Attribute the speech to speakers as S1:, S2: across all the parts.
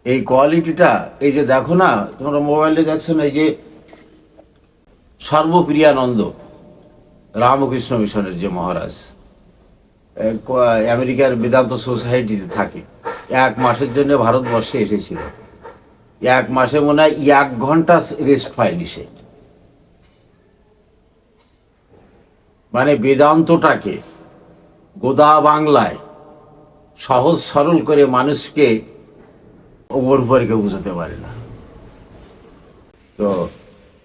S1: এই কোয়ালিটিটা, এই যে দেখো না, তোমরা মোবাইলে দেখছো না, এই যে সর্বপ্রিয়ানন্দ রামকৃষ্ণ মিশনের যে মহারাজ আমেরিকার বেদান্ত সোসাইটিতে থাকে, 1 মাসের জন্য ভারতবর্ষে এসেছিল। 1 মাসে মনে হয় 1 ঘন্টা রেস্ট পায়নি সে। মানে বেদান্তটাকে গোদা বাংলায় সহজ সরল করে মানুষকে ওপর উপরে কেউ বুঝাতে পারে না। তো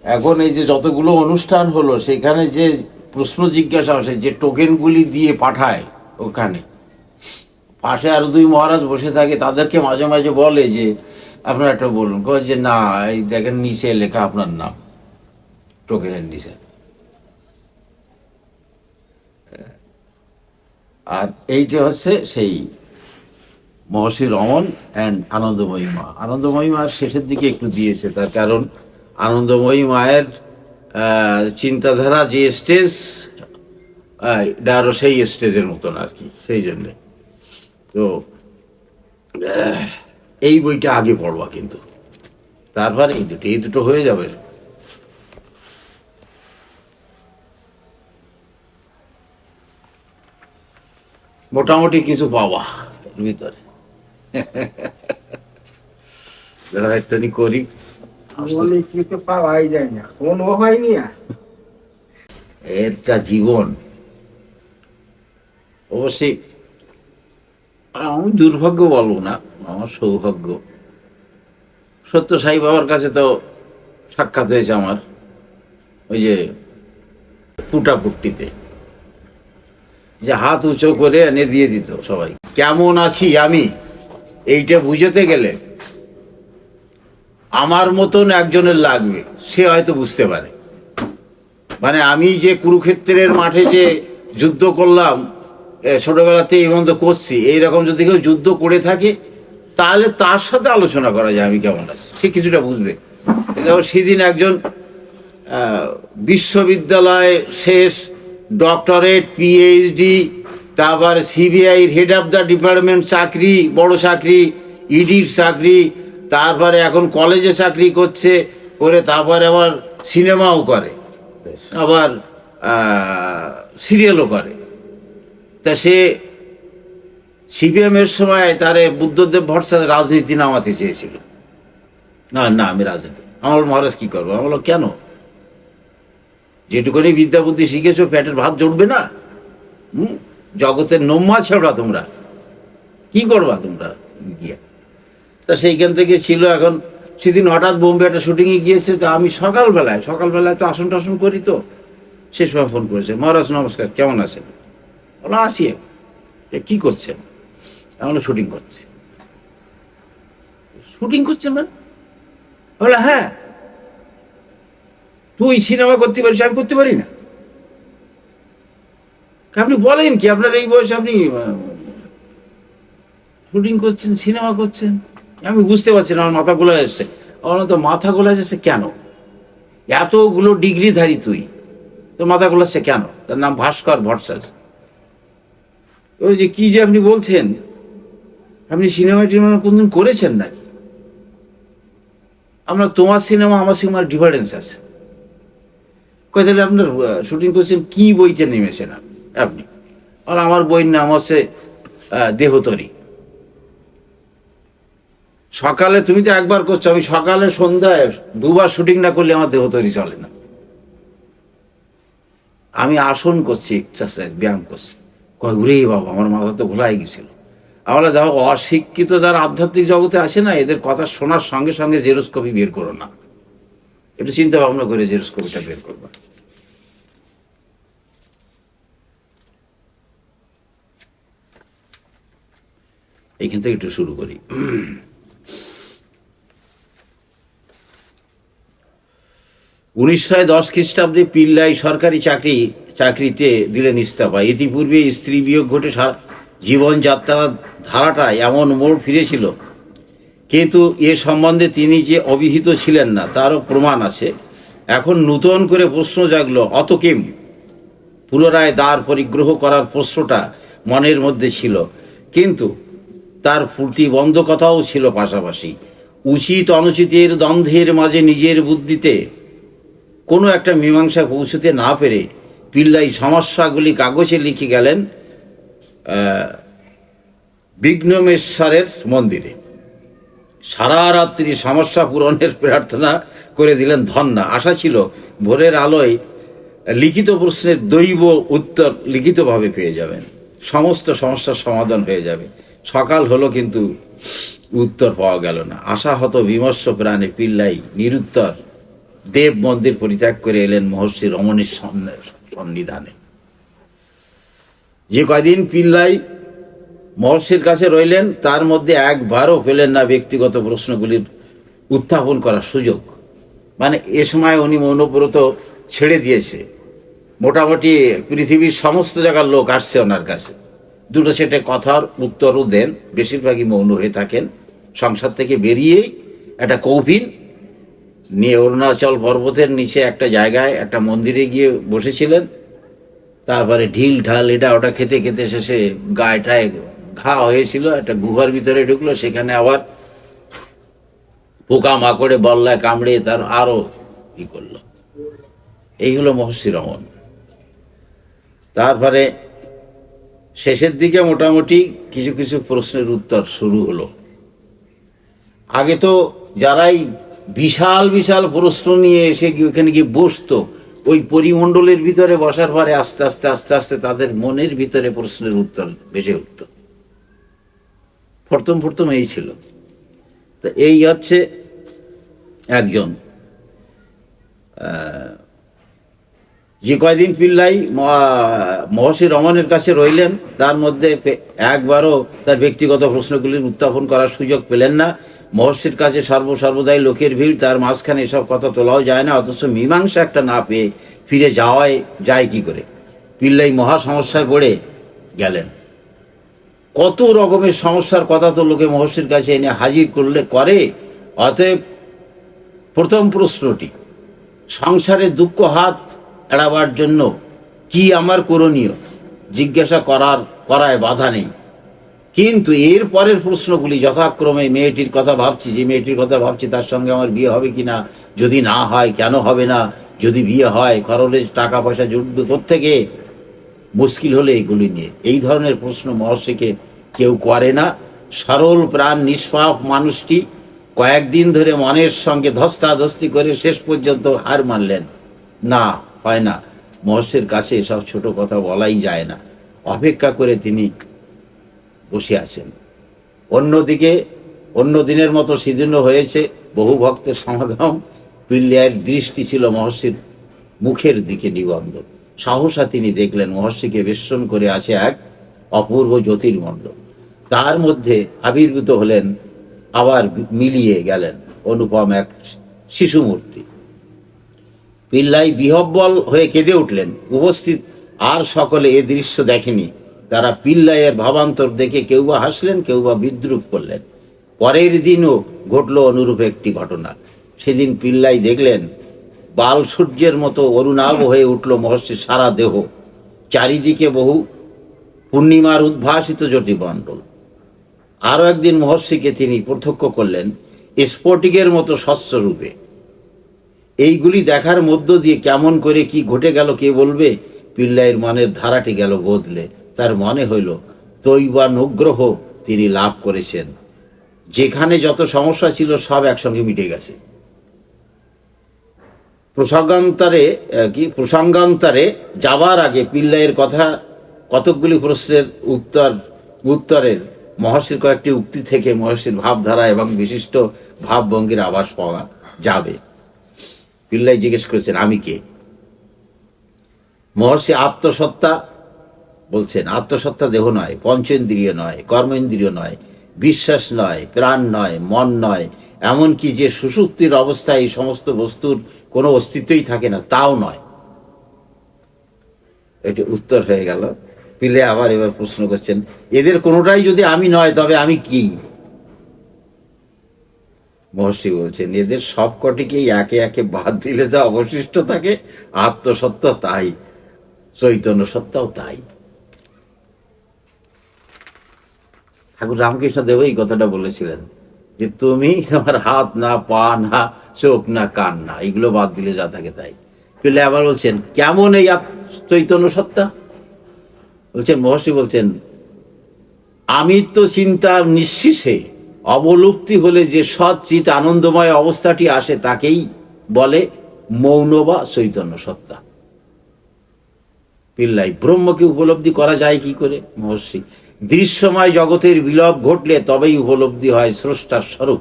S1: এখন এই যে যতগুলো অনুষ্ঠান হলো, সেখানে যে প্রশ্ন জিজ্ঞাসা আসে, যে টোকেনগুলি দিয়ে পাঠায়, ওখানে পাশে আরো 2 মহারাজ বসে থাকে, তাদেরকে মাঝে মাঝে বলে যে আপনারা একটা বলুন, কয় যে না, এই দেখেন নিচে লেখা আপনার নাম টোকেনের নিচে। আর এইটা হচ্ছে সেই মহর্ষি রমন অ্যান্ড আনন্দময়ী মা। আনন্দময়ী মার শেষের দিকে একটু দিয়েছে, তার কারণ আনন্দময়ী মায়ের চিন্তাধারা যে স্টেজ, এটা আরো সেই স্টেজের মতন আর কি, সেই জন্যে। তো এই বইটা আগে পড়বা, কিন্তু তারপরে এই দুটো হয়ে যাবে। মোটামুটি কিছু পাবা এর ভিতরে। একটুখানি করি,
S2: অনেক কিছু পাওয়াই যায় না, কোনো হয়নি।
S1: এর যা জীবন, অবশ্যই আমি দুর্ভাগ্য বলবো না, আমার সৌভাগ্য। সত্য সাই বাবার কাছে তো সাক্ষাৎ হয়েছে আমার, ওই যে পুটাপুট্টিতে, যে হাত উঁচু করে এনে দিয়ে দিত সবাই। কেমন আছি আমি, এইটা বুঝতে গেলে আমার মতন একজনের লাগবে, সে হয়তো বুঝতে পারে। মানে আমি যে কুরুক্ষেত্রের মাঠে যে যুদ্ধ করলাম ছোটবেলাতে, এই বন্ধ করছি, এইরকম যদি কেউ যুদ্ধ করে থাকে, তাহলে তার সাথে আলোচনা করা যায় আমি কেমন আছি, সে কিছুটা বুঝবে। দেখো সেদিন একজন বিশ্ববিদ্যালয় শেষ, ডক্টরেট, পিএইচডি, তারপর সিবিআইর হেড অফ দ্য ডিপার্টমেন্ট চাকরি, বড় চাকরি, ইডির চাকরি, তারপরে এখন কলেজে চাকরি করছে, করে তারপরে আবার সিনেমাও করে, আবার সিরিয়ালও করে। তা সে সিপিএমের সময় তারে বুদ্ধদেব ভট্টাচার্য রাজনীতি নামাতে চেয়েছিল। না না, আমি রাজনীতি, আমার মহারাজ কি করবো? আমি বললাম কেন, যেটুকুনি বিদ্যা বুদ্ধি শিখেছো, পেটের ভাত জড়বে না? জগতের নোম্মা ছেড়া, তোমরা কি করবা তোমরা গিয়ে? তা সেইখান থেকে ছিল। এখন সেদিন হঠাৎ বোম্বে একটা শুটিংয়ে গিয়েছে, তো আমি সকালবেলায় তো আসন টাসন করি, তো সে সময় ফোন করেছে, মহারাজ নমস্কার, কেমন আছেন? বলো আসি। কি করছেন? আমরা শুটিং করছি। শুটিং করছেন মানে? বলে হ্যাঁ। তুই সিনেমা করতে পারিস, আমি করতে পারি না? আপনি বলেন কি, আপনার এই বয়সে আপনি শুটিং করছেন, সিনেমা করছেন? আমি বুঝতে পারছি না, আমার মাথা গোলা যাচ্ছে। আমার তো মাথা গোলা যাচ্ছে কেন? এতগুলো ডিগ্রিধারী তুই, তোর মাথা গোলাচ্ছে কেন? তার নাম ভাস্কর ভট্টাচার্য। ওই যে কি যে আপনি বলছেন, আপনি সিনেমা টিনেমা কোনদিন করেছেন নাকি? আমরা তোমার সিনেমা আমার সিনেমার ডিফারেন্স আছে। কই তাহলে আপনার শুটিং করছেন কি বইতে নেমেছেন আপনি? আর আমার বইয়ের নাম হচ্ছে দেহতরী। সকালে তুমি তো একবার করছো, আমি সকালে সন্ধ্যায় 2বার শুটিং না করলে আমার দেহতরী চলে না। আমি আসন করছি, এক্সারসাইজ, ব্যায়াম করছি। কয় ঘুরে বাবা, আমার মাথা তো ঘোলাই গেছিল। আমরা দেখো, অশিক্ষিত যারা আধ্যাত্মিক জগতে আসে না, এদের কথা শোনার সঙ্গে সঙ্গে জেরোস্কপি বের করো না, একটু চিন্তা ভাবনা করে জেরোস্কপিটা বের করবা। এইখান থেকে একটু শুরু করি। 1910 খ্রিস্টাব্দে পিল্লাই সরকারি চাকরিতে দিলেন ইস্তফা। ইতিপূর্বে স্ত্রী বিয়োগ ঘটে জীবনযাত্রার ধারাটা এমন মোড় ফিরেছিল, কিন্তু এ সম্বন্ধে তিনি যে অবিহিত ছিলেন না তারও প্রমাণ আছে। এখন নূতন করে প্রশ্ন জাগলো, অতকেম পুনরায় দ্বার পরিগ্রহ করার প্রশ্নটা মনের মধ্যে ছিল, কিন্তু তার প্রতিবন্ধ কথাও ছিল পাশাপাশি। উচিত অনুচিতের দ্বন্দ্বের মাঝে নিজের বুদ্ধিতে কোনো একটা মীমাংসায় পৌঁছতে না পেরে পিল্লাই সমস্যাগুলি কাগজে লিখে গেলেন বিঘ্নমেশ্বরের মন্দিরে। সারা রাত্রি সমস্যা পূরণের প্রার্থনা করে দিলেন ধন্যা। আশা ছিল ভোরের আলোয় লিখিত প্রশ্নের দৈব উত্তর লিখিতভাবে পেয়ে যাবেন, সমস্ত সমস্যার সমাধান হয়ে যাবে। সকাল হলো কিন্তু উত্তর পাওয়া গেল না। আশাহত বিমর্ষ প্রাণে পিল্লাই নিরুত্তর দেব মন্দির পরিত্যাগ করে এলেন মহর্ষি রমণীর সন্নিধানে। যে কয়দিন পিল্লাই মহর্ষির কাছে রইলেন তার মধ্যে একবারও পেলেন না ব্যক্তিগত প্রশ্নগুলির উত্থাপন করার সুযোগ। মানে এ সময় উনি মৌনব্রত ছেড়ে দিয়েছে, মোটামুটি পৃথিবীর সমস্ত জায়গার লোক আসছে ওনার কাছে, দুটো সেটে কথার উত্তরও দেন, বেশিরভাগই মৌন হয়ে থাকেন। সংসার থেকে বেরিয়েই একটা কৌপিন নিয়ে অরুণাচল পর্বতের নিচে একটা জায়গায় একটা মন্দিরে গিয়ে বসেছিলেন। তারপরে ঢিল ঢাল এটা ওটা খেতে খেতে শেষে গায়েটায় ঘা হয়েছিল, একটা গুহার ভিতরে ঢুকলো, সেখানে আবার পোকা মাকড়ে বল্লায় কামড়ে তার আরো ই করলো। এই হলো মহর্ষি রমণ। তারপরে শেষের দিকে মোটামুটি কিছু কিছু প্রশ্নের উত্তর শুরু হলো। আগে তো যারাই বিশাল বিশাল প্রশ্ন নিয়ে এসে ওখানে গিয়ে বসতো, ওই পরিমণ্ডলের ভিতরে বসার পরে আস্তে আস্তে আস্তে আস্তে তাদের মনের ভিতরে প্রশ্নের উত্তর ভেসে উঠত। প্রথম প্রথম এই ছিল। তো এই হচ্ছে একজন যে কয়দিন পিল্লাই মহর্ষি রমণের কাছে রইলেন তার মধ্যে একবারও তার ব্যক্তিগত প্রশ্নগুলির উত্থাপন করার সুযোগ পেলেন না। মহর্ষির কাছে সর্বদাই লোকের ভিড়, তার মাঝখানে এসব কথা তোলাও যায় না, অথচ মীমাংসা একটা না পেয়ে ফিরে যাওয়ায় যায় কি করে। পিল্লাই মহা সমস্যায় পড়ে গেলেন। কত রকমের সমস্যার কথা তো লোকে মহর্ষির কাছে এনে হাজির করে। অতএব প্রথম প্রশ্নটি, সংসারে দুঃখ হাত এড়াবার জন্য কি আমার করণীয় জিজ্ঞাসা করায় বাধা নেই, কিন্তু এর পরের প্রশ্নগুলি যথাক্রমে মেয়েটির কথা ভাবছি, যে মেয়েটির কথা ভাবছি তার সঙ্গে আমার বিয়ে হবে কি না, যদি না হয় কেন হবে না, যদি বিয়ে হয় খরচে টাকা পয়সা জুটবে কোত্থেকে, মুশকিল হলে এগুলি নিয়ে। এই ধরনের প্রশ্ন মহর্ষিকে কেউ করে না। সরল প্রাণ নিষ্পাপ মানুষটি কয়েকদিন ধরে মনের সঙ্গে ধস্তাধস্তি করে শেষ পর্যন্ত হার মানলেন। না, হয় না, মহর্ষির কাছে এসব ছোট কথা বলাই যায় না। অপেক্ষা করে তিনি বসে আছেন। অন্যদিকে অন্য দিনের মতো সেদিন হয়েছে বহু ভক্তের সমাগম। পিল্লাইয়ের দৃষ্টি ছিল মহর্ষির মুখের দিকে নিবন্ধ। সহসা তিনি দেখলেন মহর্ষিকে বেষ্টন করে আছে এক অপূর্ব জ্যোতির্মণ্ডল। তার মধ্যে আবির্ভূত হলেন, আবার মিলিয়ে গেলেন অনুপম এক শিশুমূর্তি। পিল্লাই বিহ্বল হয়ে কেঁদে উঠলেন। উপস্থিত আর সকলে এ দৃশ্য দেখেনি। তারা পিল্লাইয়ের ভাবান্তর দেখে কেউ বা হাসলেন, কেউ বা বিদ্রুপ করলেন। পরের দিনও ঘটল অনুরূপ একটি ঘটনা। সেদিন পিল্লাই দেখলেন বাল সূর্যের মতো অরুণাভ হয়ে উঠল মহর্ষির সারা দেহ। চারিদিকে বহু পূর্ণিমার উদ্ভাসিত জ্যোতির্মণ্ডল। আরও একদিন মহর্ষিকে তিনি প্রত্যক্ষ করলেন স্ফটিকের মতো স্বচ্ছ রূপে। এইগুলি দেখার মধ্য দিয়ে কেমন করে কি ঘটে গেল কে বলবে। পিল্লাইয়ের মনের ধারাটি গেল বদলে। তার মনে হইল দৈবানুগ্রহ তিনি লাভ করেছেন। যেখানে যত সমস্যা ছিল সব একসঙ্গে মিটে গেছে। প্রসঙ্গান্তরে যাবার আগে পিল্লাইয়ের কথা কতকগুলি প্রশ্নের উত্তরের মহর্ষির কয়েকটি উক্তি থেকে মহর্ষির ভাবধারা এবং বিশিষ্ট ভাবভঙ্গির আভাস পাওয়া যাবে। পিল্লাই জিজ্ঞেস করেছেন, আমি কে? মহর্ষি আত্মসত্তা বলছেন। আত্মসত্তা দেহ নয়, পঞ্চেন্দ্রিয় নয়, কর্মেন্দ্রিয় নয়, বিশ্বাস নয়, প্রাণ নয়, মন নয়, এমনকি যে সুষুপ্তির অবস্থায় এই সমস্ত বস্তুর কোনো অস্তিত্বই থাকে না তাও নয়। এটি উত্তর হয়ে গেল। পিলে আবার এবার প্রশ্ন করছেন, এদের কোনোটাই যদি আমি নয় তবে আমি কি? মহর্ষি বলছেন, এদের সবকটিকেই একে একে বাদ দিলে যা অবশিষ্ট থাকে আত্মসত্তা তাই, চৈতন্য সত্তাও তাই। ঠাকুর রামকৃষ্ণ দেব এই কথাটা বলেছিলেন যে তুমি তোমার হাত না, পা না, চোখ না, কান না, এগুলো বাদ দিলে যা থাকে তাই। পেলে আবার বলছেন কেমন এই চৈতন্য সত্তা? বলছেন মহর্ষি বলছেন আমিত্ব চিন্তা নিঃশেষে অবলুপ্তি হলে যে সৎচিত আনন্দময় অবস্থাটি আসে তাকেই বলে মৌন বা চৈতন্য সত্তা। পিল্লাই ব্রহ্মকে উপলব্ধি করা যায় কি করে? মহর্ষি দৃশ্যময় জগতের বিলোপ ঘটলে তবেই উপলব্ধি হয় স্রষ্টার স্বরূপ।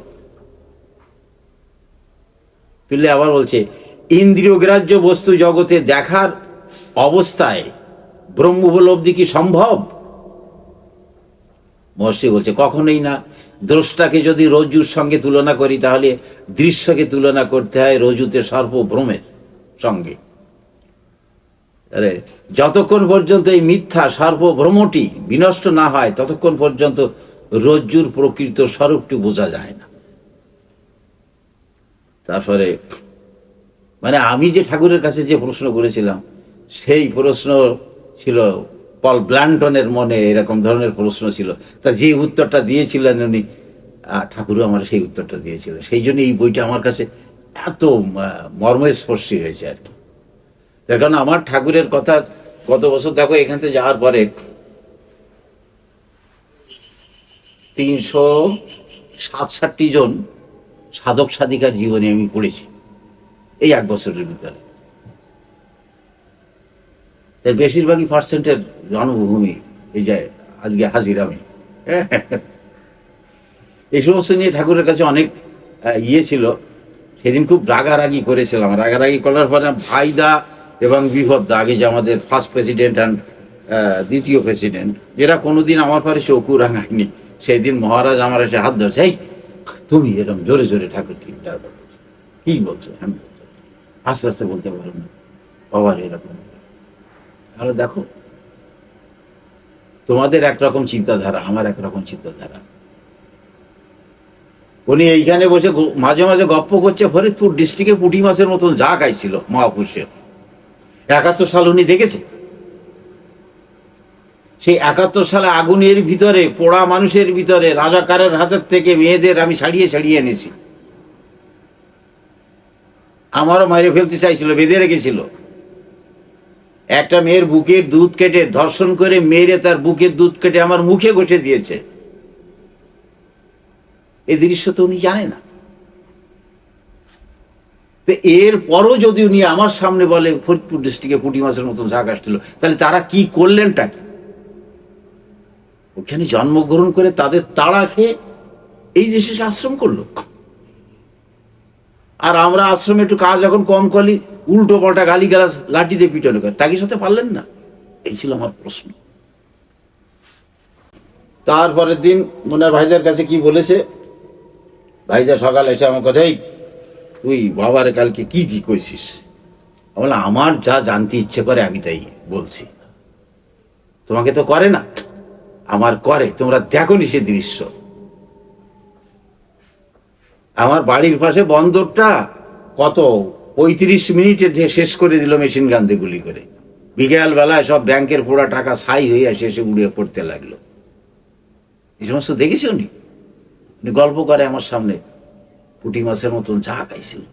S1: পিল্লাই আবার বলছে ইন্দ্রিয়গ্রাহ্য বস্তু জগতে দেখার অবস্থায় ব্রহ্ম উপলব্ধি কি সম্ভব? মহর্ষি বলছে কখনোই না। দ্রষ্টাকে যদি রজ্জুর সঙ্গে তুলনা করি তাহলে দৃশ্যকে তুলনা করতে হয় রজ্জুতে সর্প ভ্রমের সঙ্গে। আরে যতক্ষণ পর্যন্ত এই মিথ্যা সর্বভ্রমটি বিনষ্ট না হয় ততক্ষণ পর্যন্ত রজ্জুর প্রকৃত স্বরূপটি বোঝা যায় না। তারপরে মানে আমি যে ঠাকুরের কাছে যে প্রশ্ন করেছিলাম সেই প্রশ্ন ছিল পল ব্ল্যান্টনের মনে এরকম ধরনের প্রশ্ন ছিল। তা যে উত্তরটা দিয়েছিলেন উনি, ঠাকুরও আমার সেই উত্তরটা দিয়েছিলেন। সেই জন্য এই বইটা আমার কাছে এত মর্মস্পর্শী হয়েছে আর কি। তার কারণ আমার ঠাকুরের কথা গত বছর দেখো এখান থেকে যাওয়ার পরে 367 জন সাধক সাধিকার জীবনে আমি পড়েছি এই 1 বছরের ভিতরে। এর বেশিরভাগই পার্সেন্টের জন্মভূমি এই যে আজকে হাজির আমি। এই সমস্ত নিয়ে ঠাকুরের কাছে অনেক ইয়ে ছিল। সেদিন খুব রাগারাগি করেছিলাম। রাগারাগি করার পরে ভাইদা এবং বিপদদা, আগে যে আমাদের ফার্স্ট প্রেসিডেন্ট অ্যান্ড দ্বিতীয় প্রেসিডেন্ট, যেটা কোনোদিন আমার পরে চোখু রাঙায়নি, সেই দিন মহারাজ আমার এসে হাত ধরছে, এই তুমি এরকম জোরে জোরে ঠাকুর কি বলছো? হ্যাঁ আস্তে আস্তে বলতে পারো না বাবার এরকম। তাহলে দেখো তোমাদের একরকম চিন্তাধারা, আমার একরকম চিন্তাধারা। উনি এইখানে বসে মাঝে মাঝে গপ্প করছে ফরিদপুর ডিস্ট্রিক্টে পুঁটি মাছের মতন যা গাইছিল মহাপুরুষের। 71 সাল উনি দেখেছে। সেই 71 সালে আগুনের ভিতরে পোড়া মানুষের ভিতরে রাজাকারের হাতের থেকে মেয়েদের আমি ছাড়িয়ে ছাড়িয়ে এনেছি। আমারও মাইরে ফেলতে চাইছিল, বেঁধে রেখেছিল। একটা মেয়ের বুকের দুধ কেটে ধর্ষণ করে মেরে তার বুকের দুধ কেটে আমার মুখে ঘষে দিয়েছে। এই দৃশ্য তো উনি জানে না। তো এর পরও যদি উনি আমার সামনে বলে ফরিদপুর ডিস্ট্রিক্টে পুঁটি মাছের মতন ঝাঁক আসছিল, তাহলে তারা কি করলেনটা কি? ওখানে জন্মগ্রহণ করে তাদের তাড়া খেয়ে এই দেশে আশ্রম করলো। আর আমরা আশ্রমে একটু কাজ যখন কম করি উল্টো পাল্টা গালি গালাজ লাঠি দিয়ে পিটানো করে, তাকে সাথে পারলেন না? এই ছিল আমার প্রশ্ন। তারপরের দিন মনে ভাইদের কাছে কি বলেছে, ভাইদা সকালে এসে আমার কথা, এই তুই বাবারে কালকে কি কি কইছিস? বললাম আমার যা জানতে ইচ্ছে করে আমি তাই বলছি। তোমাকে তো করে না, আমার করে। তোমরা দেখো নি সে দৃশ্য। আমার বাড়ির পাশে বন্দরটা কত 35 মিনিটে শেষ করে দিল মেশিন গান দিয়ে গুলি করে। বিকেল বেলায় সব ব্যাংকের পোড়া টাকা ছাই হয়ে আসে, এসে উড়িয়ে পড়তে লাগলো। এই সমস্ত দেখেছি উনি গল্প করে আমার সামনে, পুঁটি মাছের মতন যা খাইছিল।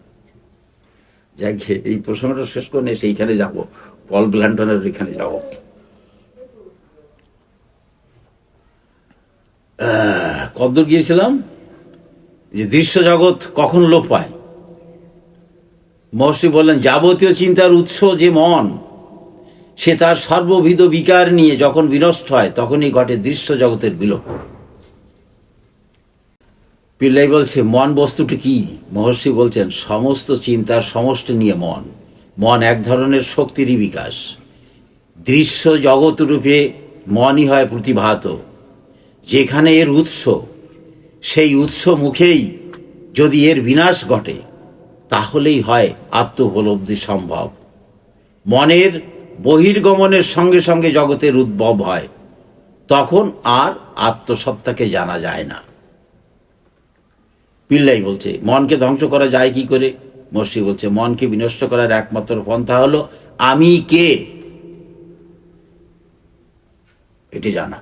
S1: যাক এই প্রসঙ্গটা শেষ করে নিয়ে সেইখানে যাবো, পল ব্ল্যান্টনের এখানে যাব। কতদূর গিয়েছিলাম? যে দৃশ্য জগৎ কখন লোপ পায়। মহর্ষি বললেন যাবতীয় চিন্তার উৎস যে মন, সে তার সর্ববিধ বিকার নিয়ে যখন বিনষ্ট হয় তখনই ঘটে দৃশ্য জগতের বিলোপ। পিল্লাই বলছে মন বস্তুটি কি? মহর্ষি বলছেন সমস্ত চিন্তার সমষ্টি নিয়ে মন। মন এক ধরনের শক্তিরই বিকাশ। দৃশ্য জগৎ রূপে মনই হয় প্রতিভাত। যেখানে এর উৎস, সেই উৎস মুখেই যদি এর বিনাশ ঘটে তাহলেই হয় আত্মোপলব্ধি সম্ভব। মনের বহির্গমনের সঙ্গে সঙ্গে জগতের উদ্ভব হয়, তখন আর আত্মসত্তাকে জানা যায় না। পিল্লাই বলছে মনকে ধ্বংস করা যায় কি করে? মহর্ষি বলছে মনকে বিনষ্ট করার একমাত্র পন্থা হলো আমি কে, এটি জানা।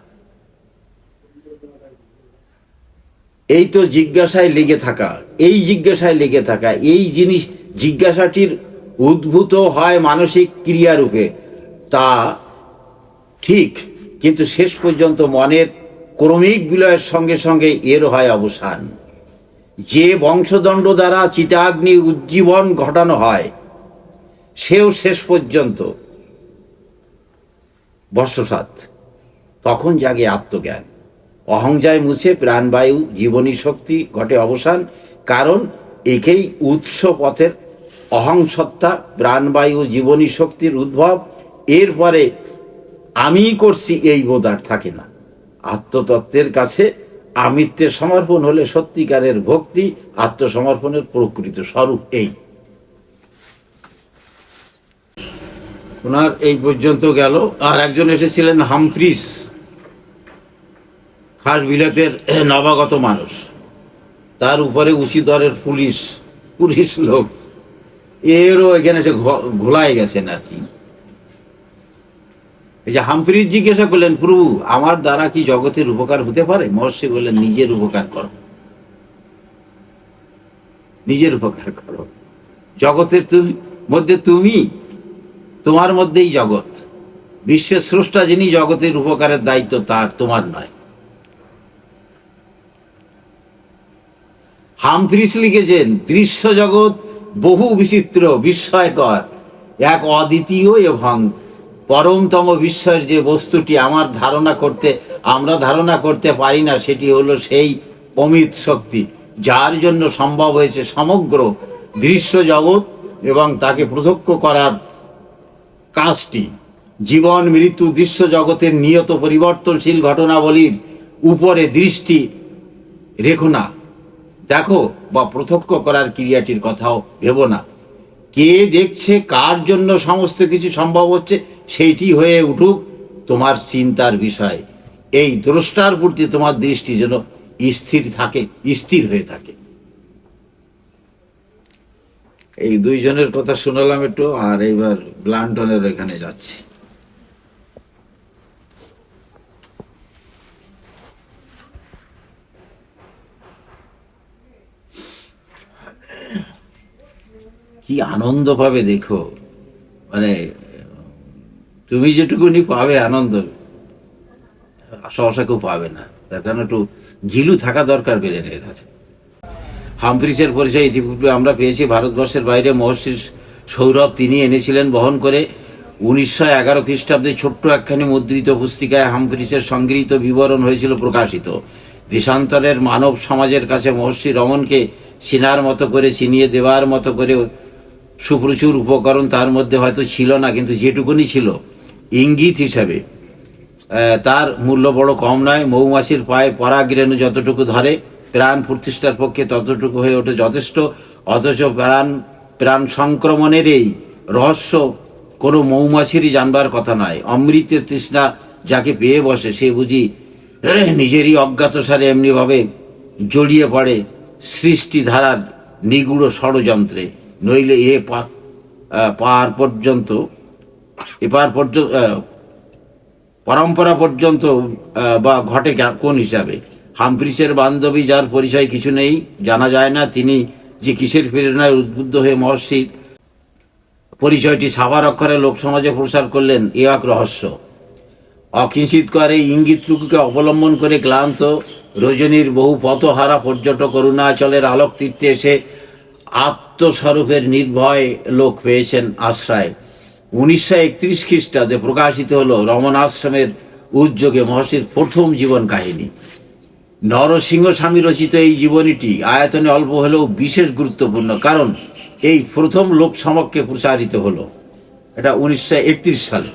S1: এই তো জিজ্ঞাসায় লেগে থাকা, এই জিজ্ঞাসায় লেগে থাকা, এই জিনিস জিজ্ঞাসাটির উদ্ভূত হয় মানসিক ক্রিয়ারূপে, তা ঠিক, কিন্তু শেষ পর্যন্ত মনের ক্রমিক বিলয়ের সঙ্গে সঙ্গে এর হয় অবসান। যে বংশদণ্ড দ্বারা চিতাগ্নি উজ্জীবন ঘটানো হয়, সেও শেষ পর্যন্ত বর্ষসাত। তখন জাগে আত্মজ্ঞান, অহং যায় মুছে, প্রাণবায়ু জীবনী শক্তি ঘটে অবসান। কারণ একেই উৎস পথের অহং সত্তা, প্রাণবায়ু জীবনী শক্তির উদ্ভব। এরপরে আমি করছি এই বোধ আর থাকে না। আত্মতত্ত্বের কাছে আমিত্বের সমর্পণ হলে সত্যিকারের ভক্তি, আত্মসমর্পণের প্রকৃত স্বরূপ এই। ওনার এই পর্যন্ত গেল। আর একজন এসেছিলেন হামফ্রিস, খাস বিলাতের নবাগত মানুষ, তার উপরে উচিতরের পুলিশ লোক, এরও এখানে এসে ঘোলায় গেছেন আর কি। এই যে হামফ্রিস জিজ্ঞাসা করলেন, প্রভু আমার দ্বারা কি জগতের উপকার হতে পারে? মহর্ষি বললেন, নিজের উপকার করো, নিজের উপকার করো। জগতের মধ্যে তুমি, তোমার মধ্যেই জগৎ। বিশ্বের স্রষ্টা যিনি, জগতের উপকারের দায়িত্ব তার, তোমার নয়। হামফ্রিস লিখেছেন, দৃশ্য জগৎ বহু বিচিত্র, বিস্ময়কর, এক অদ্বিতীয় এবং পরমতম বিস্ময়ের যে বস্তুটি আমরা ধারণা করতে পারি না, সেটি হলো সেই অমিত শক্তি, যার জন্য সম্ভব হয়েছে সমগ্র দৃশ্য জগৎ এবং তাকে প্রত্যক্ষ করার কাজটি। জীবন মৃত্যু দৃশ্য জগতের নিয়ত পরিবর্তনশীল ঘটনাবলীর উপরে দৃষ্টি রেখো না, দেখো, বা প্রত্যক্ষ করার ক্রিয়াটির কথাও ভেবো না। কে দেখছে, কার জন্য সমস্ত কিছু সম্ভব হচ্ছে, সেইটি হয়ে উঠুক তোমার চিন্তার বিষয়। এই দ্রষ্টার প্রতি তোমার দৃষ্টি যেন স্থির হয়ে থাকে। এই দুইজনের কথা শুনলাম একটু, আর এইবার ব্লান্টনের এখানে যাচ্ছি। কি আনন্দ পাবে দেখো, মানে তুমি যেটুকুনি পাবে আনন্দ, সহসা কেউ পাবে না। তার কারণ একটু ঘিলু থাকা দরকার বেড়ে নেই। হামফ্রিসের পরিচয় ইতিপূর্বে আমরা পেয়েছি। ভারতবর্ষের বাইরে মহর্ষির সৌরভ তিনি এনেছিলেন বহন করে। 1911 খ্রিস্টাব্দে ছোট্ট একখানি মুদ্রিত পুস্তিকায় হামফ্রিসের সংগৃহীত বিবরণ হয়েছিল প্রকাশিত। দেশান্তরের মানব সমাজের কাছে মহর্ষি রমনকে চিনার মতো করে, চিনিয়ে দেওয়ার মতো করে সুপ্রচুর উপকরণ তার মধ্যে হয়তো ছিল না, কিন্তু যেটুকুনি ছিল ইঙ্গিত হিসাবে তার মূল্য বড় কম নয়। মৌমাছির পায়ে পরাগরেণু যতটুকু ধরে, প্রাণ প্রতিষ্ঠার পক্ষে ততটুকু হয়ে ওঠে যথেষ্ট। অথচ প্রাণ সংক্রমণের এই রহস্য কোনো মৌমাছিরই জানবার কথা নয়। অমৃতের তৃষ্ণা যাকে পেয়ে বসে, সে বুঝি নিজেরই অজ্ঞাতসারে এমনিভাবে জড়িয়ে পড়ে সৃষ্টিধারার নিগুড় ষড়যন্ত্রে। নইলে পরম্পরা পর্যন্ত বা ঘটে কোন হিসাবে? হামফ্রিসের বান্ধবী, যার পরিচয় কিছু নেই, জানা যায় না তিনি যে কিসের প্রেরণায় উদ্বুদ্ধ হয়ে মহর্ষির পরিচয়টি সাবার অক্ষরে লোক সমাজে প্রসার করলেন, এ এক রহস্য। অকিঞ্চিত করে ইঙ্গিতটুকুকে অবলম্বন করে ক্লান্ত রজনীর বহু পথহারা পর্যটক অরুণাচলের আলোক তীর্থে এসে আত্মস্বরূপের নির্ভয় লোক পেয়েছেন আশ্রয়। 1931 খ্রিস্টাব্দে প্রকাশিত হল রমন আশ্রমের উদ্যোগে মহর্ষির প্রথম জীবন কাহিনী। নরসিংহ স্বামী রচিত এই জীবনীটি আয়তনে অল্প হলেও বিশেষ গুরুত্বপূর্ণ, কারণ এই প্রথম লোক সমক্ষে প্রচারিত হলো। এটা 1931 সালে।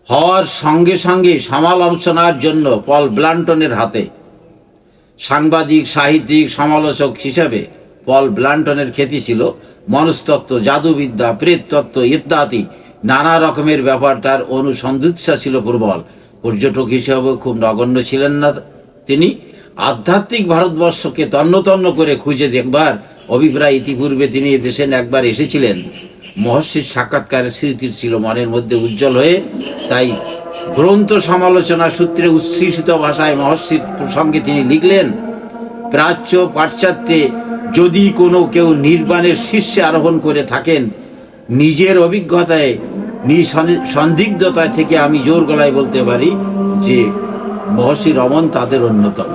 S1: হওয়ার সঙ্গে সঙ্গে সমালোচনার জন্য পল ব্লান্টনের হাতে। সাংবাদিক, সাহিত্যিক, সমালোচক হিসাবে পল ব্লান্টনের খ্যাতি ছিল। মনস্তত্ত্ব, জাদুবিদ্যা, প্রেততত্ত্ব ইত্যাদি নানা রকমের ব্যাপার তার অনুসন্ধিৎসা ছিল প্রবল। পর্যটক হিসেবে খুব নগণ্য ছিলেন না তিনি। আধ্যাত্মিক ভারতবর্ষকে তন্ন তন্ন করে খুঁজে দেখবার অভিপ্রায় ইতিপূর্বে তিনি এদেশে একবার এসেছিলেন। মহর্ষির সাক্ষাৎকারের স্মৃতি ছিল মনের মধ্যে উজ্জ্বল হয়ে, তাই গ্রন্থ সমালোচনা সূত্রে উচ্ছ্বসিত ভাষায় মহর্ষির প্রসঙ্গে তিনি লিখলেন, প্রাচ্য পাশ্চাত্যে যদি কোনো কেউ নির্বাণের শীর্ষে আরোহণ করে থাকেন, নিজের অভিজ্ঞতায় সন্দিগ্ধতায় থেকে আমি জোর গলায় বলতে পারি যে মহর্ষি রমণ তাদের অন্যতম।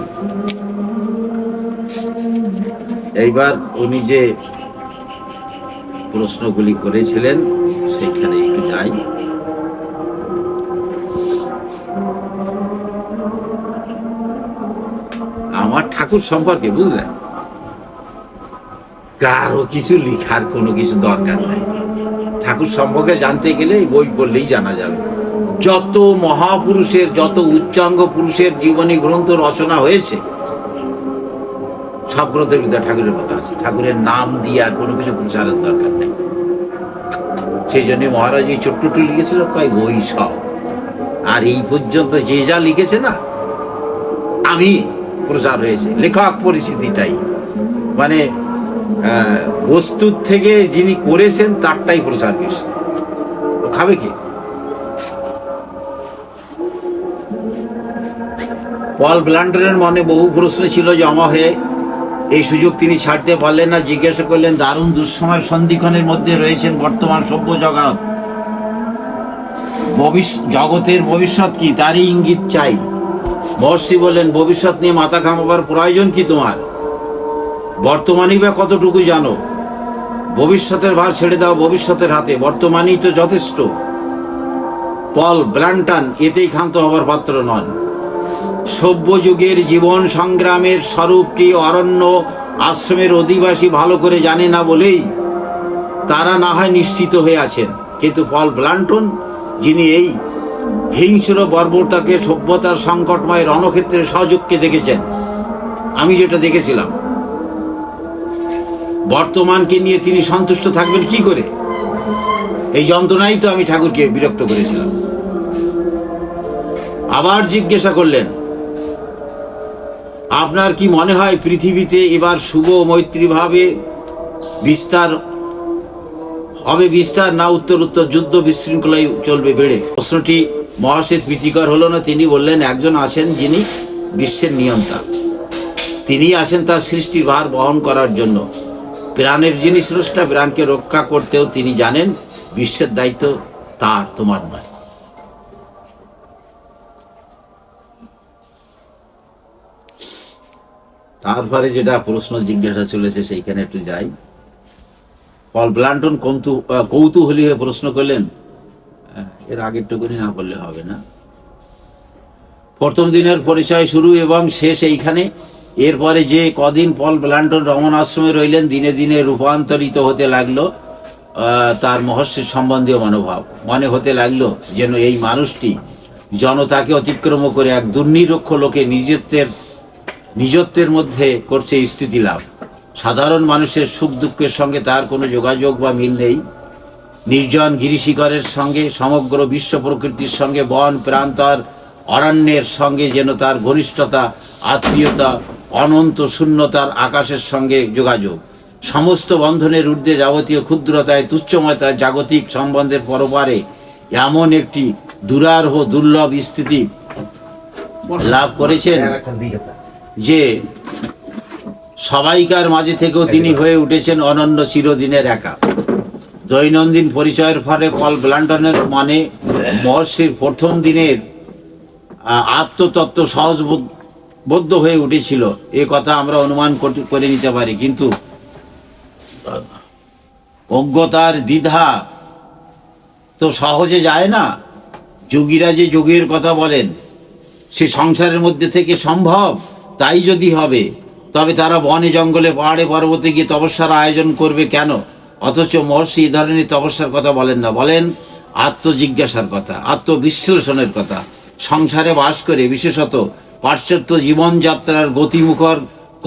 S1: এইবার উনি যে প্রশ্নগুলি করেছিলেন সেখানে একটু যাই। আমার ঠাকুর সম্পর্কে বুঝলেন, কারো কিছু লিখার কোনো কিছু দরকার নাই। ঠাকুর সম্পর্কে জানতে গেলে এই বই পড়লেই জানা যাবে। যত মহাপুরুষের, যত উচ্চাঙ্গ পুরুষের জীবনী গ্রন্থ রচনা হয়েছে, সব গ্রন্থের ভিতরে ঠাকুরের কথা আছে। ঠাকুরের নাম দিয়ে আর কোনো কিছু প্রচারের দরকার নেই। সেই জন্য মহারাজ এই ছোট্টটু লিখেছিল, কয় বই সব। আর এই পর্যন্ত যে যা লিখেছে না, আমি প্রচার হয়েছে, লেখক পরিচিতিটাই, মানে বস্তুর থেকে যিনি করেছেন তারটাই প্রচার বেশি। ও খাবে কি? পল ব্লান্ডারের মনে বহু প্রশ্ন ছিল জমা হয়ে, এই সুযোগ তিনি ছাড়তে পারলেন না। জিজ্ঞাসা করলেন, দারুণ দুঃসময়ের সন্ধিক্ষণের মধ্যে রয়েছেন বর্তমান সভ্য জগৎ, জগতের ভবিষ্যৎ কি তারই ইঙ্গিত চাই। মহর্ষি বললেন, ভবিষ্যৎ নিয়ে মাথা ঘামাবার প্রয়োজন কি তোমার? বর্তমানই বা কতটুকু জানো? ভবিষ্যতের ভার ছেড়ে দাও ভবিষ্যতের হাতে, বর্তমানই তো যথেষ্ট। পল ব্লান্টন এতেই ক্ষান্ত হবার পাত্র নন। সভ্য যুগের জীবন সংগ্রামের স্বরূপটি অরণ্য আশ্রমের অধিবাসী ভালো করে জানে না বলেই তারা না হয় নিশ্চিত হয়ে আছেন, কিন্তু পল ব্লান্টন, যিনি এই হিংস্র বর্বরতাকে সভ্যতার সংকটময় রণক্ষেত্রে সহযোগকে দেখেছেন, আমি যেটা দেখেছিলাম, বর্তমানকে নিয়ে তিনি সন্তুষ্ট থাকবেন কি করে? এই যন্ত্রণাই তো আমি ঠাকুরকে বিরক্ত করেছিলাম। আবার জিজ্ঞাসা করলেন, আপনার কি মনে হয় পৃথিবীতে এবার শুভ মৈত্রীভাবে বিস্তার না উত্তর যুদ্ধ বিশৃঙ্খলাই চলবে বেড়ে? প্রশ্নটি মহাশয়ের প্রীতিকর হলো না। তিনি বললেন, একজন আছেন যিনি বিশ্বের নিয়ন্তা, তিনি আসেন তার সৃষ্টির ভার বহন করার জন্য। প্রাণের যিনি স্রষ্টা, প্রাণকে রক্ষা করতেও তিনি জানেন বিশ্বের দায়িত্ব তার, তোমার নয়। তারপরে যেটা প্রশ্ন জিজ্ঞাসা চলেছে সেইখানে একটু যাই। পল ব্লান্টন কৌতূহলী হয়ে প্রশ্ন করলেন, এর আগেরটুকুনি না বললে হবে না। প্রথম দিনের পরিচয় শুরু এবং শেষ এইখানে। এরপরে যে কদিন পল ব্লান্টন রমণ আশ্রমে রইলেন, দিনে দিনে রূপান্তরিত হতে লাগলো তার মহর্ষির সম্বন্ধীয় মনোভাব। মনে হতে লাগলো যেন এই মানুষটি জনতাকে অতিক্রম করে এক দুর্নিরক্ষ লোকে নিজত্বের মধ্যে করছে স্থিতি লাভ। সাধারণ মানুষের সুখ দুঃখের সঙ্গে তার কোনো যোগাযোগ বা মিল নেই। নির্জন গিরিশিখরের সঙ্গে, সমগ্র বিশ্ব প্রকৃতির সঙ্গে, বন প্রান্তর অরণ্যের সঙ্গে যেন তার ঘনিষ্ঠতা, আত্মীয়তা, অনন্ত শূন্যতার আকাশের সঙ্গে যোগাযোগ। সমস্ত বন্ধনের ঊর্ধ্বে যাবতীয় ক্ষুদ্রতায়, তুচ্ছময়তায়, জাগতিক সম্বন্ধের পরপারে এমন একটি দুরারহ দুর্লভ স্থিতি লাভ করেছেন যে সবাইকার মাঝে থেকেও তিনি হয়ে উঠেছেন অনন্য চিরদিনের একা। দৈনন্দিন পরিচয়ের ফলে পল ব্লান্টনের মনে মহর্ষির প্রথম দিনের আত্মতত্ত্ব সহজবোধ্য হয়ে উঠেছিল, এ কথা আমরা অনুমান করে নিতে পারি। কিন্তু অজ্ঞতার দ্বিধা তো সহজে যায় না। যোগীরা যে যোগের কথা বলেন, সে সংসারের মধ্যে থেকে সম্ভব? তাই যদি হবে, তবে তারা বনে জঙ্গলে পাহাড়ে পর্বতে গিয়ে তপস্যার আয়োজন করবে কেন? অথচ মহর্ষি এই ধরনের তপস্যার কথা বলেন না, বলেন আত্মজিজ্ঞাসার কথা, আত্মবিশ্লেষণের কথা। সংসারে বাস করে, বিশেষত পাশ্চাত্য জীবনযাত্রার গতিমুখর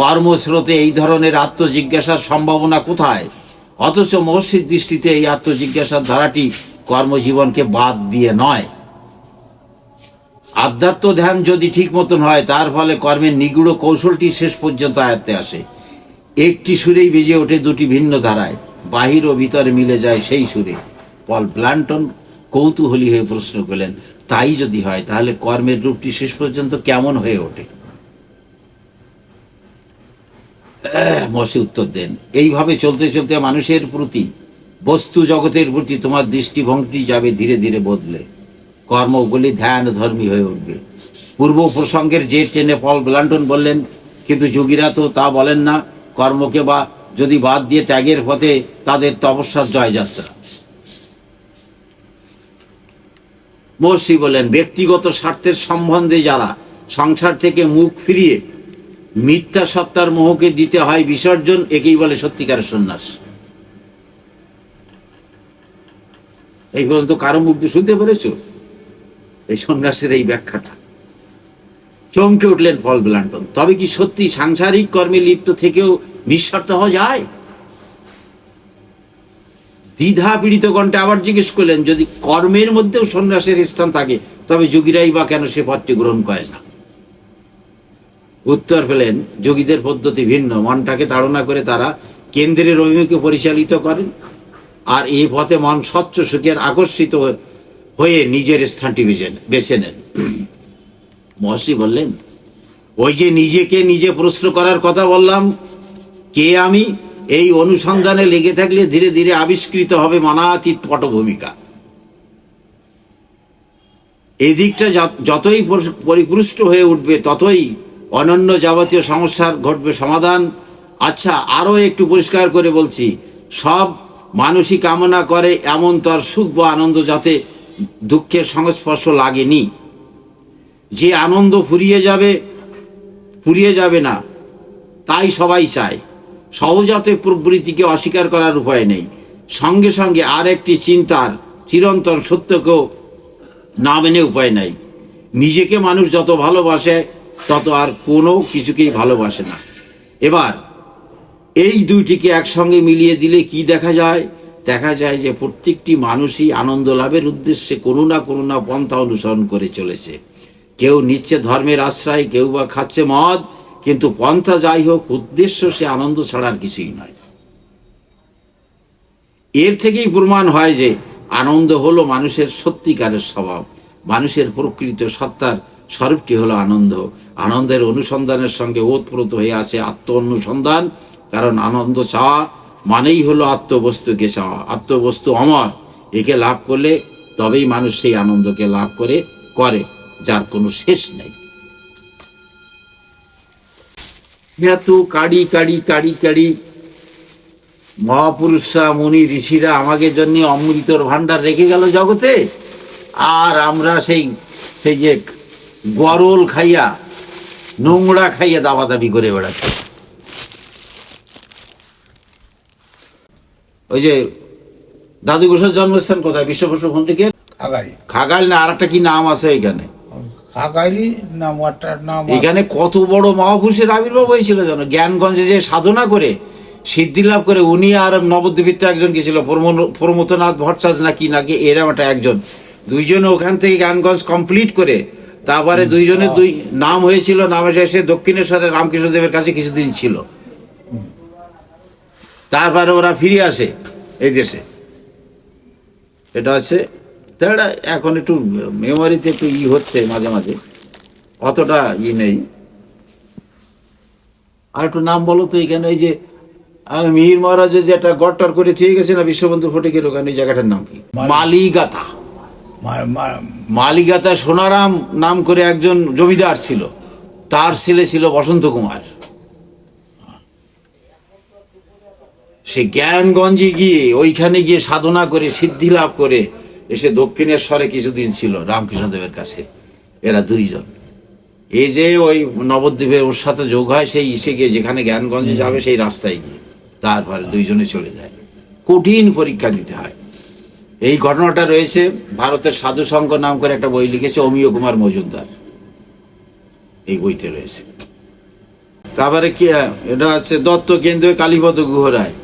S1: কর্মস্রোতে এই ধরনের আত্মজিজ্ঞাসার সম্ভাবনা কোথায়? অথচ মহর্ষির দৃষ্টিতে এই আত্মজিজ্ঞাসার ধারাটি কর্মজীবনকে বাদ দিয়ে নয়। আধ্যাত্ম ধ্যান যদি ঠিক মতন হয়, তার ফলে কর্মের নিগুড় কৌশলটি শেষ পর্যন্ত আয়ত্তে আসে। একটি সুরেই বেজে ওঠে দুটি ভিন্ন ধারায়, বাহির ও ভিতরে মিলে যায় সেই সুরে। পল ব্লান্টন কৌতূহলী হয়ে প্রশ্ন করলেন, তাই যদি হয় তাহলে কর্মের রূপটি শেষ পর্যন্ত কেমন হয়ে ওঠে? মহর্ষি উত্তর দেন, এইভাবে চলতে চলতে মানুষের প্রতি, বস্তু জগতের প্রতি তোমার দৃষ্টিভঙ্গি যাবে ধীরে ধীরে বদলে, কর্মগুলি ধ্যান ধর্মী হয়ে উঠবে। পূর্ব প্রসঙ্গের যে টেনে পল ব্ল্যান্টন বললেন, কিন্তু যোগীরা তো তা বলেন না। কর্মকে বা যদি বাদ দিয়ে ত্যাগের পথে তাদের তপস্যার জয়যাত্রা। মহর্ষি বলেন, ব্যক্তিগত স্বার্থের সম্বন্ধে যারা সংসার থেকে মুখ ফিরিয়ে মিথ্যা সত্তার মোহকে দিতে হয় বিসর্জন, একেই বলে সত্যিকারের সন্ন্যাস। এই পর্যন্ত কারো মুখ দিয়ে শুনতে পেরেছ এই সন্ন্যাসের এই ব্যাখ্যাটা? চমকে উঠলেন পল ব্ল্যান্টন। তবে কি সত্যি সাংসারিক কর্মে লিপ্ত থেকেও নিঃস্বার্থ হওয়া যায়? দ্বিধা পীড়িত কণ্ঠে আবার জিজ্ঞেস করলেন, যদি কর্মের মধ্যেও সন্ন্যাসের স্থান থাকে তবে যোগীরাই বা কেন সে পথটি গ্রহণ করে না? উত্তর পেলেন, যোগীদের পদ্ধতি ভিন্ন। মনটাকে তাড়না করে তারা কেন্দ্রের অভিমুখে পরিচালিত করেন, আর এই পথে মন স্বচ্ছ সুখের আকর্ষিত হয়ে নিজের স্থানটি বেছে নেন। মহর্ষি বললেন, ওই যে নিজেকে নিজে প্রশ্ন করার কথা বললাম, কে আমি, এই অনুসন্ধানে লেগে থাকলে ধীরে ধীরে আবিষ্কৃত হবে মানাতীত পটভূমিকা। এই দিকটা যতই পরিপুষ্ট হয়ে উঠবে ততই অনন্য যাবতীয় সমস্যার ঘটবে সমাধান। আচ্ছা, আরও একটু পরিষ্কার করে বলছি, সব মানুষই কামনা করে এমন তার সুখ বা আনন্দ যাতে দুঃখের সংস্পর্শ লাগেনি। যে আনন্দ ফুরিয়ে যাবে না তাই সবাই চায়। সহজাত প্রবৃত্তিকে অস্বীকার করার উপায় নেই। সঙ্গে সঙ্গে আর একটি চিন্তার চিরন্তন সত্যকেও না মেনে উপায় নাই। নিজেকে মানুষ যত ভালোবাসে তত আর কোনো কিছুকেই ভালোবাসে না। এবার এই দুইটিকে একসঙ্গে মিলিয়ে দিলে কি দেখা যায়? দেখা যায় যে প্রত্যেকটি মানুষই আনন্দ লাভের উদ্দেশ্যে কোনো না পন্থা অনুসরণ করে চলেছে। কেউ নিচ্ছে ধর্মের আশ্রয়, কেউ বা খাচ্ছে মদ, কিন্তু পন্থা যাই হোক, উদ্দেশ্য সে আনন্দ ছাড়ার কিছুই নয়। এর থেকেই প্রমাণ হয় যে আনন্দ হলো মানুষের সত্যিকারের স্বভাব। মানুষের প্রকৃত সত্তার স্বরূপটি হলো আনন্দ। আনন্দের অনুসন্ধানের সঙ্গে ওতপ্রোত হয়ে আছে আত্ম অনুসন্ধান, কারণ আনন্দ চাওয়া মানেই হলো আত্মবস্তুকে চাওয়া। আত্মবস্তু অমর, একে লাভ করলে তবেই মানুষ সেই আনন্দকে লাভ করে যার কোনো শেষ নেই। এত কাড়ি কাড়ি কাড়ি কাড়ি মহাপুরুষরা, মুনি ঋষিরা আমাদের জন্য অমৃতর ভাণ্ডার রেখে গেল জগতে, আর আমরা সেই যে গরল খাইয়া, নোংরা খাইয়া দাবাদাবি করে বেড়াচ্ছি। ওই যে দাদু ঘোষের জন্মস্থান কোথায়? বিশ্বপ্রসন্ন পণ্ডিতের খাগাইল না আর একটা কি নাম আছে এখানে? এখানে কত বড় মহাপুরুষের আবির্ভাব হয়েছিল যেন। জ্ঞানগঞ্জে যে সাধনা করে সিদ্ধি লাভ করে উনি আর নবদ্বীপিত একজন কি ছিল, প্রমথনাথ ভট্টাচার্য নাকি এরম একটা একজন, দুইজনে ওখান থেকে জ্ঞানগঞ্জ কমপ্লিট করে তারপরে দুইজনের দুই নাম হয়েছিল। নামে এসে দক্ষিণেশ্বরে রামকৃষ্ণদেবের কাছে কিছুদিন ছিল, তারপরে ওরা ফিরে আসে এই দেশে। এটা হচ্ছে তারা এখন একটু মেমোরিতে একটু হচ্ছে মাঝে মাঝে, অতটা নেই। আর একটু নাম বলো তো এখানে। ওই যে মিহির মহারাজের যে একটা গড়টার করে থিয়ে গেছে না বিশ্ববন্ধু ফটিকের ওখানে, ওই জায়গাটার নাম কি? মালিগাতা। মালিগাতা সোনারাম নাম করে একজন জমিদার ছিল, তার ছেলে ছিল বসন্ত কুমার। সে জ্ঞানগঞ্জে গিয়ে ওইখানে গিয়ে সাধনা করে সিদ্ধি লাভ করে এসে দক্ষিণেশ্বরে কিছুদিন ছিল রামকৃষ্ণদেবের কাছে। এরা দুইজন, এই যে ওই নবদ্বীপে ওর সাথে যোগ হয়, সেই এসে গিয়ে যেখানে জ্ঞানগঞ্জে যাবে সেই রাস্তায় গিয়ে তারপরে দুইজনে চলে যায়। কঠিন পরীক্ষা দিতে হয়। এই ঘটনাটা রয়েছে ভারতের সাধু সংঘ নাম করে একটা বই লিখেছে অমিয় কুমার মজুমদার, এই বইতে রয়েছে। তারপরে কি এটা হচ্ছে দত্ত কেন্দ্র কালীপদ গুহরায়,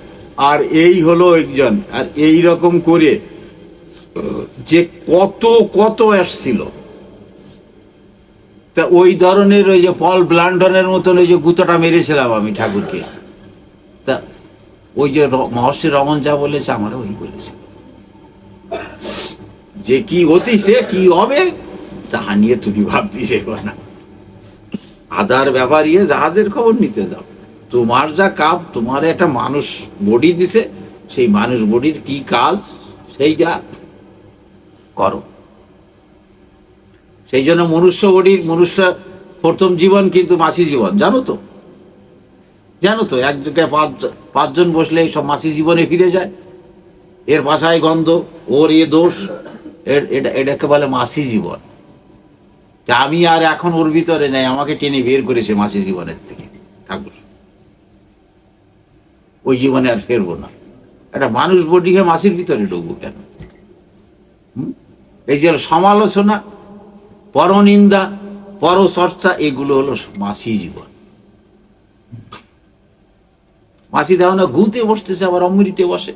S1: আর এই হলো একজন। আর এই রকম করে যে কত আসছিল, তা ওই ধরনের ওই যে পল ব্ল্যান্টনের মতন ওই যে গুতোটা মেরেছিলাম আমি ঠাকুরকে, তা ওই যে মহর্ষি রমন যা বলেছে আমারও ওই বলেছে, যে কি হতিছে কি হবে তাহা নিয়ে তুমি ভাবতে যাবো না। আদার ব্যাপার ইয়ে জাহাজের খবর নিতে যাও। তোমার যা কাপ, তোমার একটা মানুষ বডি দিছে, সেই মানুষ বডির কি কাজ সেইটা করো। সেই জন্য মনুষ্য প্রথম জীবন কিন্তু মাসি জীবন, জানো তো? জানো তো, এক জায়গায় পাঁচজন বসলে সব মাসি জীবনে ফিরে যায়। এর ভাষায় গন্ধ, ওর এ দোষ, এটাকে বলে মাসি জীবন। তা আমি আর এখন ওর ভিতরে নেই, আমাকে টেনে বের করেছে মাসি জীবনের থেকে ঠাকুর। ওই জীবনে আর ফেরবো না। একটা মানুষ বডিকে মাসির ভিতরে ঢুকবো কেন? এই যে সমালোচনা, পরনিন্দা, পরচর্চা, এগুলো হলো মাসি জীবন। মাসি দেওয়া না ঘুতে বসতেছে, আবার অমৃতে বসে।